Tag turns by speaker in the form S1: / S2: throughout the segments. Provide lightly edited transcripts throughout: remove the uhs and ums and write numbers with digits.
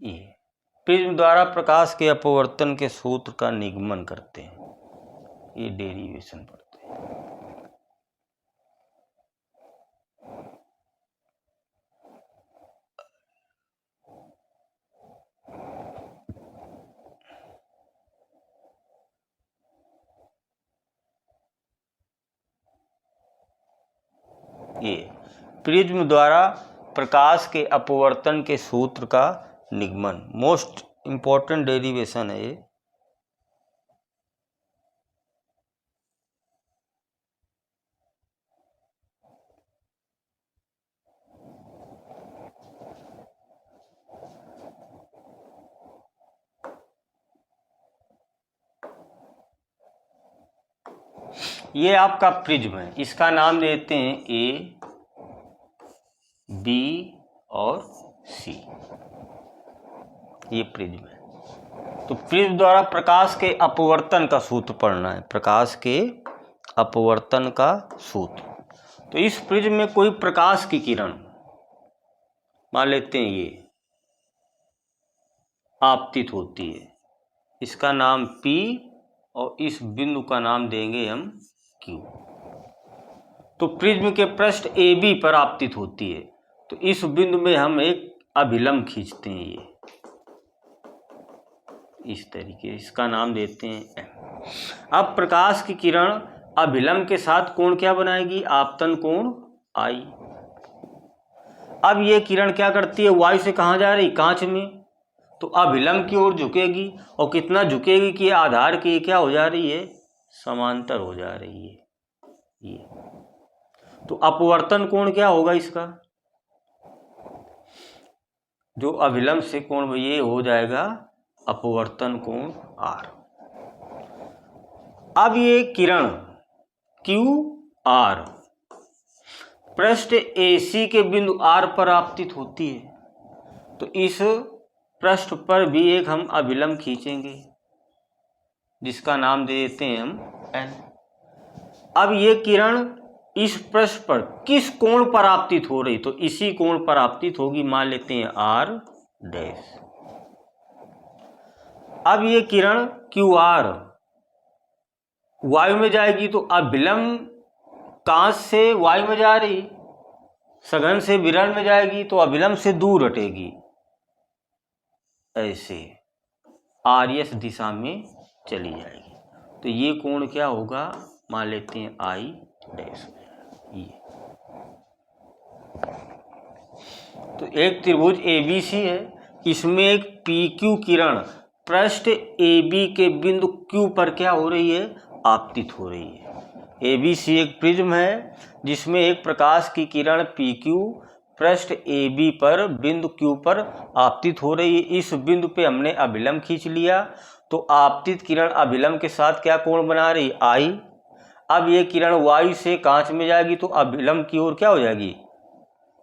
S1: ये प्रिज्म द्वारा प्रकाश के अपवर्तन के सूत्र का निगमन करते हैं, ये डेरिवेशन पढ़ते हैं। ये प्रिज्म द्वारा प्रकाश के अपवर्तन के सूत्र का निगमन, मोस्ट इंपॉर्टेंट डेरिवेशन है ये आपका प्रिज्म है, इसका नाम देते हैं ए, बी और सी, ये प्रिज्म है। तो प्रिज्म द्वारा प्रकाश के अपवर्तन का सूत्र पढ़ना है, प्रकाश के अपवर्तन का सूत्र। तो इस प्रिज्म में कोई प्रकाश की किरण मान लेते हैं ये आपतित होती है, इसका नाम P और इस बिंदु का नाम देंगे हम Q। तो प्रिज्म के पृष्ठ AB पर आपतित होती है, तो इस बिंदु में हम एक अभिलंब खींचते हैं, ये इस तरीके, इसका नाम देते हैं M। अब प्रकाश की किरण अभिलंब के साथ कोण क्या बनाएगी, आपतन कोण I। अब ये किरण क्या करती है, वायु से कहाँ जा रही, कांच में, तो अभिलंब की ओर झुकेगी, और कितना झुकेगी कि आधार की क्या हो जा रही है, समांतर हो जा रही है ये। तो अपवर्तन कोण क्या होगा इसका, जो अभिलंब से कोण ये हो जाएगा अपवर्तन कोण R। अब ये किरण QR पृष्ठ AC के बिंदु R पर आपतित होती है, तो इस पृष्ठ पर भी एक हम अभिलंब खींचेंगे, जिसका नाम दे देते हैं हम N। अब ये किरण इस पृष्ठ पर किस कोण पर आपतित हो रही, तो इसी कोण पर आपतित होगी, मान लेते हैं R डैश। अब ये किरण QR वायु में जाएगी, तो अभिलंब कांच से वायु में जा रही, सघन से विरण में जाएगी, तो अभिलंब से दूर हटेगी, ऐसे आर्यस दिशा में चली जाएगी। तो ये कोण क्या होगा, मान लेते हैं I डैश। ये तो एक त्रिभुज ABC है, इसमें एक PQ किरण पृष्ठ AB के बिंदु Q पर क्या हो रही है, आपतित हो रही है। ABC एक प्रिज्म है जिसमें एक प्रकाश की किरण PQ पृष्ठ AB पर बिंदु Q पर आपतित हो रही है। इस बिंदु पे हमने अभिलंब खींच लिया, तो आपतित किरण अभिलंब के साथ क्या कोण बना रही, I। अब ये किरण वायु से कांच में जाएगी, तो अभिलंब की ओर क्या हो जाएगी,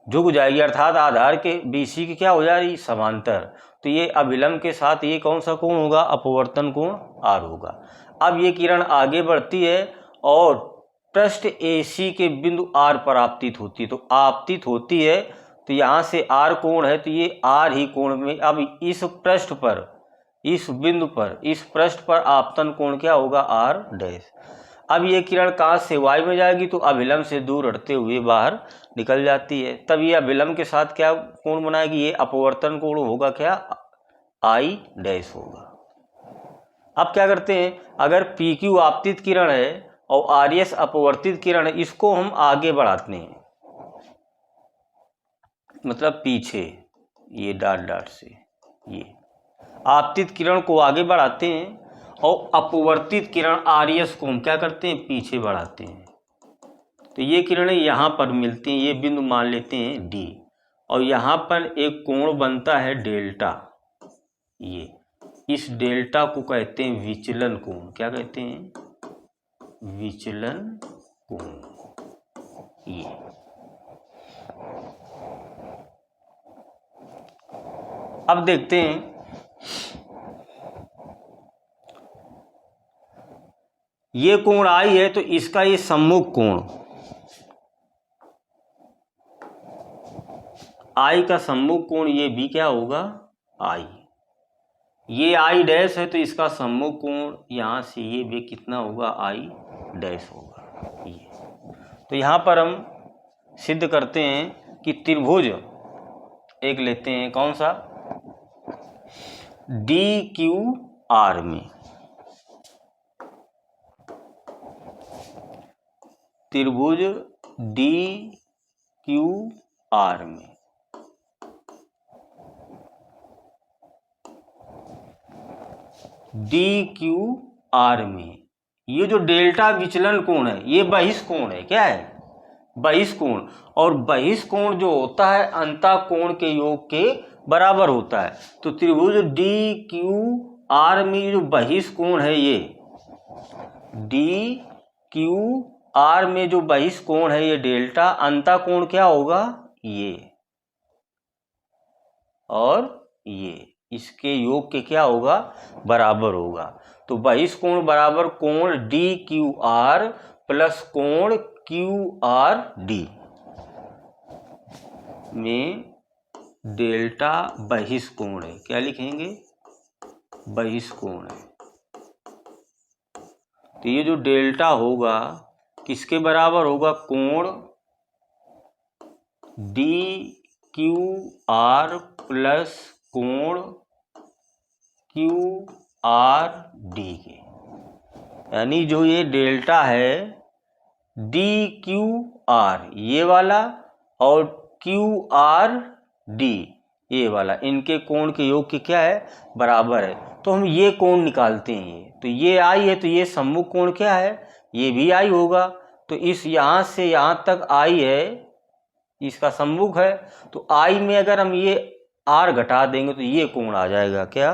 S1: झुक जाएगी, अर्थात आधार के BC की क्या हो जा रही, समांतर। तो ये अभिलंब के साथ ये कौन सा कोण होगा, अपवर्तन कोण R होगा। अब ये किरण आगे बढ़ती है और पृष्ठ AC के बिंदु R पर आपतित होती है, तो आपतित होती है, तो यहाँ से R कोण है, तो ये R ही कोण में, अब इस पृष्ठ पर, इस बिंदु पर, इस पृष्ठ पर आपतन कोण क्या होगा, R डैश। अब ये किरण कांच से वायु में जाएगी, तो अभिलंब से दूर हटते हुए बाहर निकल जाती है, तब ये अभिलंब के साथ क्या कोण बनाएगी, ये अपवर्तन कोण होगा, क्या I डैश होगा। अब क्या करते हैं, अगर PQ आपतित किरण है और RS अपवर्तित किरण है, इसको हम आगे बढ़ाते हैं, मतलब पीछे, ये डॉट डॉट से, ये आपतित किरण को आगे बढ़ाते हैं और अपवर्तित किरण RS को हम क्या करते हैं, पीछे बढ़ाते हैं। तो ये किरणें यहाँ पर मिलती हैं, ये बिंदु मान लेते हैं D, और यहाँ पर एक कोण बनता है डेल्टा, ये इस डेल्टा को कहते हैं विचलन कोण। क्या कहते हैं, विचलन कोण। ये अब देखते हैं, ये कोण I है, तो इसका ये सम्मुख कोण, I का सम्मुख कोण ये भी क्या होगा, आई। ये आई डैश है तो इसका सम्मुख कोण यहाँ से ये भी कितना होगा, आई डैश होगा ये। तो यहाँ पर हम सिद्ध करते हैं कि त्रिभुज एक लेते हैं, कौन सा, डी क्यू आर में, त्रिभुज डी क्यू आर में डी क्यू आर में ये जो डेल्टा विचलन कोण है ये बहिष्कोण है। क्या है, बहिष्कोण। और बहिष्कोण जो होता है अंतःकोण के योग के बराबर होता है। तो त्रिभुज डी क्यू आर में जो बहिष्कोण है ये डी क्यू आर में जो बहिष्कोण है ये डेल्टा, अंतःकोण क्या होगा, ये और ये, इसके योग के क्या होगा, बराबर होगा। तो बहिष्कोण बराबर कोण डी क्यू आर प्लस कोण क्यू आर डी में डेल्टा बहिष्कोण है। क्या लिखेंगे, बहिष्कोण है। तो ये जो डेल्टा होगा किसके बराबर होगा, कोण डी क्यू आर प्लस कोण क्यू आर डी के। यानी जो ये डेल्टा है डी क्यू आर ये वाला और क्यू आर डी ये वाला, इनके कोण के योग के क्या है, बराबर है। तो हम ये कोण निकालते हैं। ये तो ये आई है तो ये सम्मुख कोण क्या है, ये भी आई होगा। तो इस यहाँ से यहाँ तक आई है, इसका सम्मुख है। तो आई में अगर हम ये आर घटा देंगे तो ये कोण आ जाएगा क्या,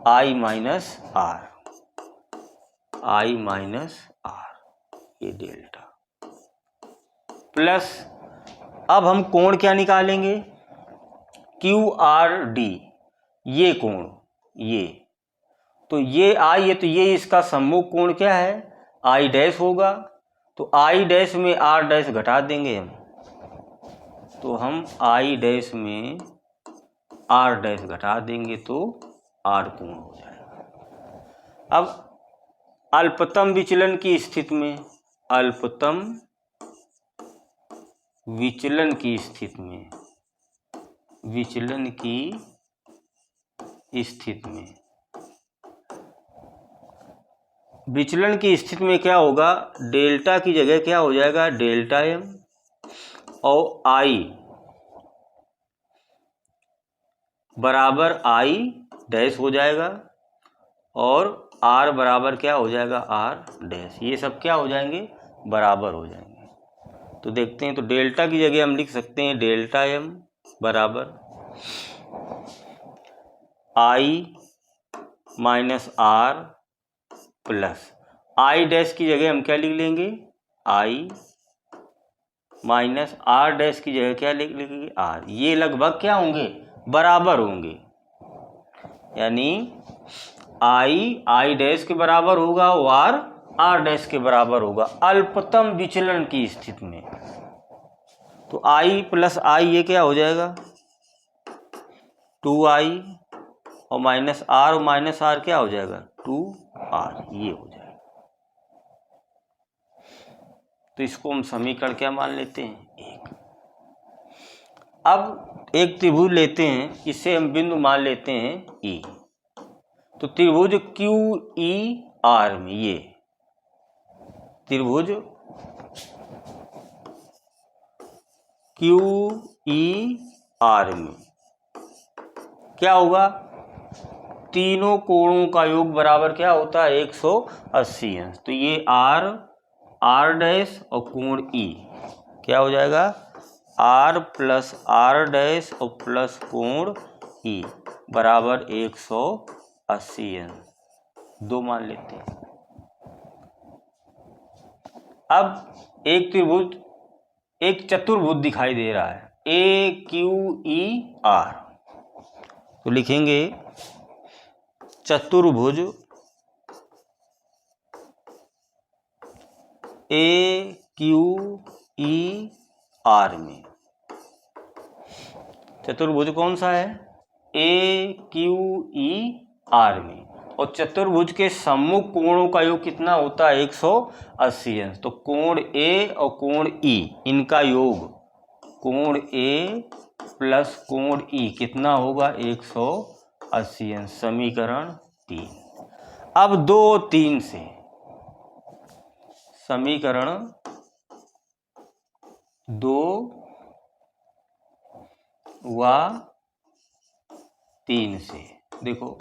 S1: I minus R, I minus R, ये डेल्टा प्लस। अब हम कोण क्या निकालेंगे, क्यू आर डी, ये कोण ये। तो ये आई है तो ये इसका सम्मुख कोण क्या है, आई डैश होगा। तो आई डैश में आर डैश घटा देंगे हम। तो हम आई डैश में आर डैश घटा देंगे तो आर कोण हो जाएगा। अब अल्पतम विचलन की स्थिति में, अल्पतम विचलन की स्थिति में, विचलन की स्थिति में, विचलन की स्थिति में क्या होगा, डेल्टा की जगह क्या हो जाएगा, डेल्टा एम और आई बराबर आई डैश हो जाएगा और आर बराबर क्या हो जाएगा, आर डैश। ये सब क्या हो जाएंगे, बराबर हो जाएंगे। तो देखते हैं, तो डेल्टा की जगह हम लिख सकते हैं डेल्टा एम बराबर I minus R plus I dash की जगह हम क्या लिख लेंगे, आई माइनस आर डैश की जगह क्या लिख लेंगे, आर। ये लगभग क्या होंगे, बराबर होंगे। यानी आई डैश के बराबर होगा और आर डैश के बराबर होगा अल्पतम विचलन की स्थिति में। तो आई प्लस आई ये क्या हो जाएगा, 2i और माइनस आर क्या हो जाएगा, 2r, ये हो जाएगा। तो इसको हम समीकरण क्या मान लेते हैं, 1। अब एक त्रिभुज लेते हैं, इसे हम बिंदु मान लेते हैं E। तो त्रिभुज क्यू ई आर में, ये त्रिभुज क्यू ई आर में क्या होगा, तीनों कोणों का योग बराबर क्या होता है, 180 अंश। तो ये आर डैश और कोण ई क्या हो जाएगा, आर प्लस आर डैश और प्लस कोण ई बराबर 180 अंश, 2 मान लेते हैं। अब एक त्रिभुज, एक चतुर्भुज दिखाई दे रहा है, ए क्यू ई आर। तो लिखेंगे चतुर्भुज ए क्यू ई आर में, चतुर्भुज कौन सा है, ए क्यू ई आर में, और चतुर्भुज के सम्मुख कोणों का योग कितना होता है 180 अंश। तो कोण ए और कोण ई इनका योग कोण ए प्लस कोण ई कितना होगा 180 अंश। समीकरण 3। अब 2 और 3 से समीकरण 2 व 3 से देखो,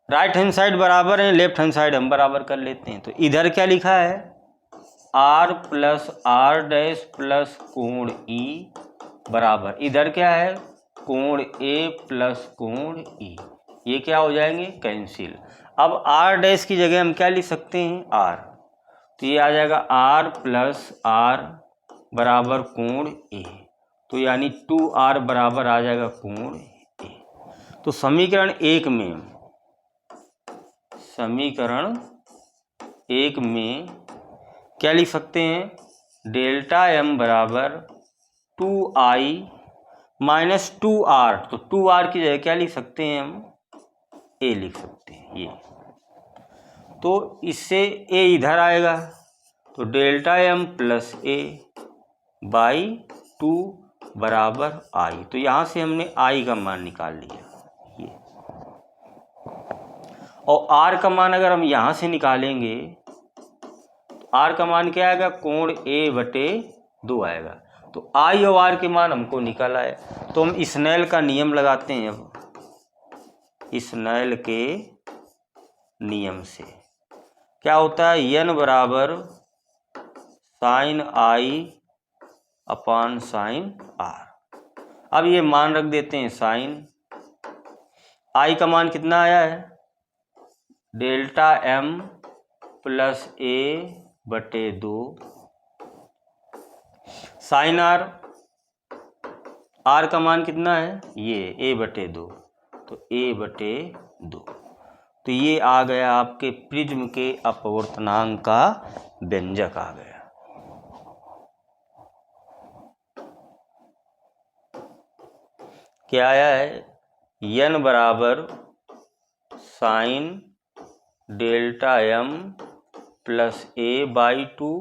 S1: राइट हैंड साइड बराबर है, लेफ्ट हैंड साइड हम बराबर कर लेते हैं। तो इधर क्या लिखा है r plus R dash plus कोण ई बराबर, इधर क्या है कोण ए प्लस कोण ई, ये क्या हो जाएंगे कैंसिल। अब r डैश की जगह हम क्या लिख सकते हैं r, तो ये आ जाएगा r प्लस आर बराबर कोण ए, तो यानी 2r बराबर आ जाएगा कोण ए। तो समीकरण 1 में क्या लिख सकते हैं डेल्टा m बराबर 2i माइनस 2r, तो 2r की जगह क्या लिख सकते हैं हम a लिख सकते हैं ये, तो इससे a इधर आएगा, तो delta m plus a by 2 बराबर i, तो यहाँ से हमने i का मान निकाल लिया ये, और r का मान अगर हम यहाँ से निकालेंगे तो r का मान क्या आएगा कोण a बटे 2 आएगा। तो i और r के मान हमको निकल आए, तो हम स्नेल का नियम लगाते हैं। अब स्नेल के नियम से क्या होता है n बराबर sine i upon sine r। अब ये मान रख देते हैं, साइन i का मान कितना आया है डेल्टा m प्लस a बटे 2 साइन r का मान कितना है ये a बटे 2, तो a बटे 2, तो ये आ गया आपके प्रिज्म के अपवर्तनांक का व्यंजक आ गया। क्या आया है n बराबर sine delta m plus a by 2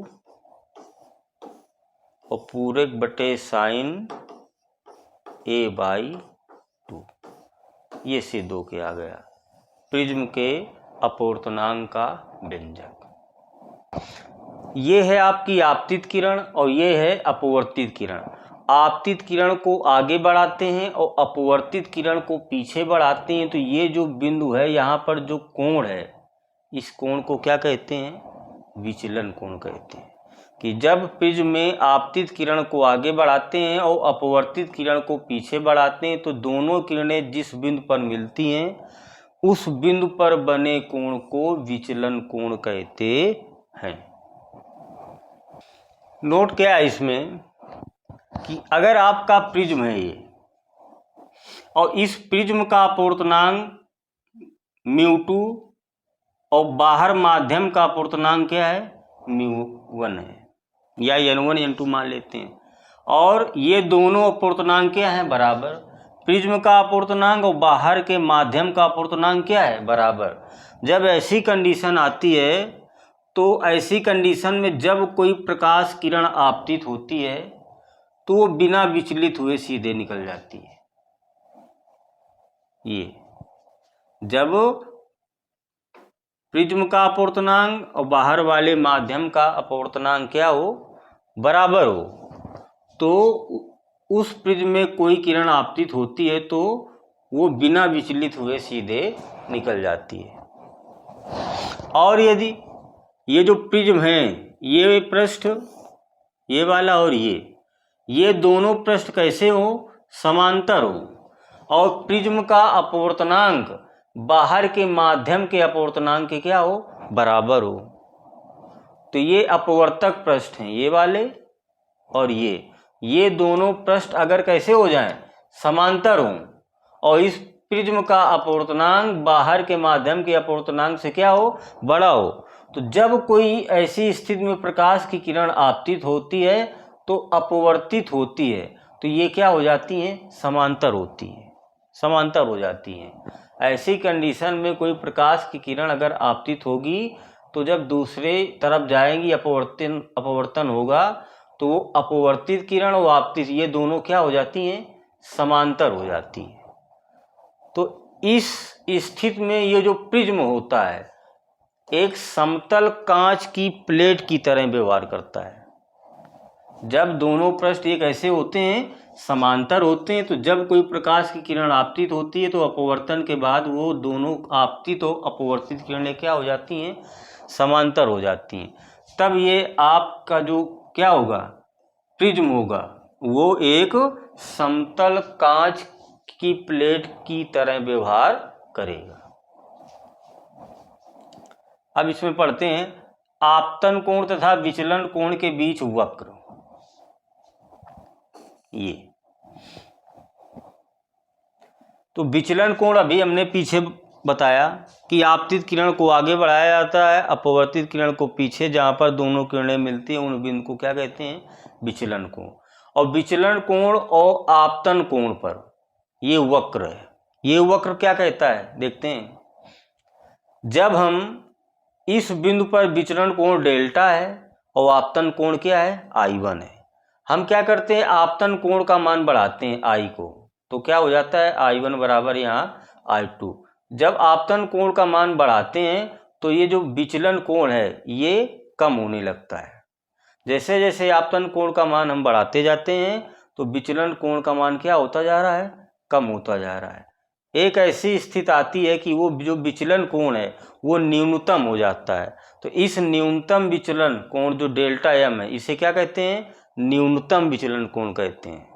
S1: और पूरक बटे साइन a बाई 2, ये से 2 के आ गया प्रिज्म के अपवर्तनांक का व्यंजक। ये है आपकी आपतित किरण और ये है अपवर्तित किरण। आपतित किरण को आगे बढ़ाते हैं और अपवर्तित किरण को पीछे बढ़ाते हैं, तो ये जो बिंदु है यहाँ पर जो कोण है, इस कोण को क्या कहते हैं विचलन कोण कहते हैं। कि जब प्रिज्म में आपतित किरण को आगे बढ़ाते हैं और अपवर्तित किरण को पीछे बढ़ाते हैं, तो दोनों किरणें जिस बिंदु पर मिलती हैं उस बिंदु पर बने कोण को विचलन कोण कहते हैं। नोट क्या है इसमें कि अगर आपका प्रिज्म है ये और इस प्रिज्म का अपवर्तनांक μ2 और बाहर माध्यम का अपवर्तनांक क्या है μ1 है, या n1 n2 मान लेते हैं, और ये दोनों अपवर्तनांक क्या हैं बराबर। प्रिज्म का अपवर्तनांक और बाहर के माध्यम का अपवर्तनांक क्या है बराबर। जब ऐसी कंडीशन आती है, तो ऐसी कंडीशन में जब कोई प्रकाश किरण आपतित होती है तो वो बिना विचलित हुए सीधे निकल जाती है। ये जब प्रिज्म का अपवर्तनांक और बाहर वाले माध्यम का अपवर्तनांक क्या हो बराबर हो, तो उस प्रिज्म में कोई किरण आपतित होती है तो वो बिना विचलित हुए सीधे निकल जाती है। और यदि ये जो प्रिज्म है, ये पृष्ठ ये वाला और ये दोनों पृष्ठ कैसे हो समांतर हो, और प्रिज्म का अपवर्तनांक बाहर के माध्यम के अपवर्तनांक के क्या हो बराबर हो, तो ये अपवर्तक पृष्ठ हैं ये वाले और ये दोनों पृष्ठ अगर कैसे हो जाएं समांतर हों और इस प्रिज्म का अपवर्तनांक बाहर के माध्यम के अपवर्तनांक से क्या हो बड़ा हो, तो जब कोई ऐसी स्थिति में प्रकाश की किरण आपतित होती है तो अपवर्तित होती है, तो ये क्या हो जाती हैं समांतर होती है। समांतर हो जाती हैं। ऐसी कंडीशन में कोई प्रकाश की किरण अगर आपतित होगी तो जब दूसरे तरफ जाएंगी, अपवर्तन होगा, तो वो अपवर्तित किरण और आपतित ये दोनों क्या हो जाती हैं, समांतर हो जाती हैं। तो इस स्थिति में ये जो प्रिज्म होता है एक समतल कांच की प्लेट की तरह व्यवहार करता है। जब दोनों पृष्ठ एक ऐसे होते हैं, समांतर होते हैं, तो जब कोई प्रकाश की किरण आपतित होती है तो अपवर्तन के बाद वो दोनों आपतित और अपवर्तित किरणें क्या हो जाती हैं, समांतर हो जाती हैं। तब ये आपका जो क्या होगा, प्रिज्म होगा, वो एक समतल कांच की प्लेट की तरह व्यवहार करेगा। अब इसमें पढ़ते हैं आपतन कोण तथा विचलन कोण के बीच वक्र। ये तो विचलन कोण अभी हमने पीछे बताया कि आपतित किरण को आगे बढ़ाया जाता है, अपवर्तित किरण को पीछे, जहां पर दोनों किरणें मिलती हैं उन बिंदु को क्या कहते हैं, विचलन कोण। और विचलन कोण और आपतन कोण पर ये वक्र है। ये वक्र क्या कहता है, देखते हैं। जब हम इस बिंदु पर विचलन कोण डेल्टा है और आपतन कोण क्या है, I1 है। हम क्या करते हैं, आपतन कोण का मान बढ़ाते हैं I को, तो क्या हो जाता है, I1 बराबर यहाँ I2। जब आपतन कोण का मान बढ़ाते हैं तो ये जो विचलन कोण है ये कम होने लगता है। जैसे जैसे आपतन कोण का मान हम बढ़ाते जाते हैं तो विचलन कोण का मान क्या होता जा रहा है, कम होता जा रहा है। एक ऐसी स्थिति आती है कि वो जो विचलन कोण है वो न्यूनतम हो जाता है। तो इस न्यूनतम विचलन कोण जो डेल्टा एम है इसे क्या कहते हैं, न्यूनतम विचलन कोण कहते हैं।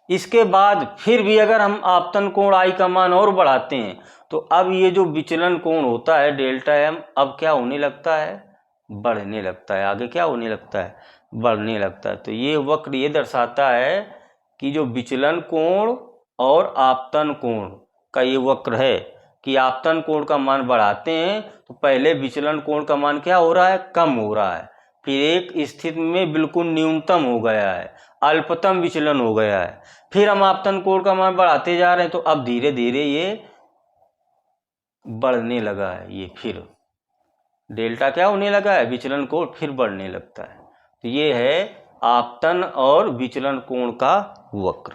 S1: इसके बाद फिर भी अगर हम आपतन कोण I का मान और बढ़ाते हैं तो अब ये जो विचलन कोण होता है डेल्टा एम अब क्या होने लगता है, बढ़ने लगता है। आगे क्या होने लगता है, बढ़ने लगता है। तो ये वक्र ये दर्शाता है कि जो विचलन कोण और आपतन कोण का ये वक्र है कि आपतन कोण का मान बढ़ाते हैं तो पहले विचलन कोण का मान क्या हो रहा है, कम हो रहा है, फिर एक स्थिति में बिल्कुल न्यूनतम हो गया है, अल्पतम विचलन हो गया है, फिर हम आपतन कोण का मान बढ़ाते जा रहे हैं तो अब धीरे धीरे ये बढ़ने लगा है। ये फिर डेल्टा क्या होने लगा है, विचलन कोण फिर बढ़ने लगता है। तो ये है आपतन और विचलन कोण का वक्र।